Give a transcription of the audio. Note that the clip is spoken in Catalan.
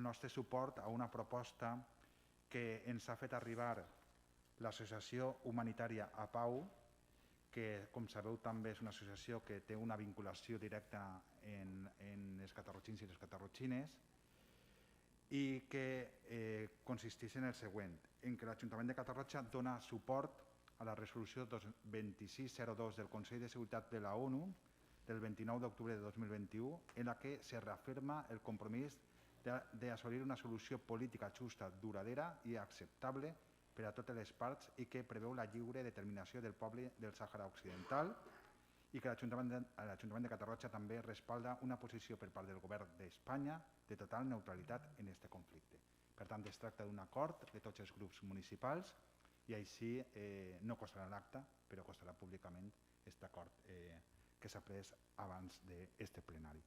nostre suport a una proposta que ens ha fet arribar l'Associació Humanitària APAU, que, com sabeu, també és una associació que té una vinculació directa en els catarrotxins i les catarrotxines, i que consisteix en el següent, en què l'Ajuntament de Catarroja dona suport a la resolució 2602 del Consell de Seguretat de la ONU del 29 d'octubre de 2021, en la que se reafirma el compromís d'assolir una solució política justa, duradera i acceptable per a totes les parts i que preveu la lliure determinació del poble del Sàhara Occidental, i que l'Ajuntament de Catarroja també respalda una posició per part del Govern d'Espanya de total neutralitat en aquest conflicte. Per tant, es tracta d'un acord de tots els grups municipals i així no costarà l'acte, però costarà públicament aquest acord que s'ha pres abans d'aquest plenari.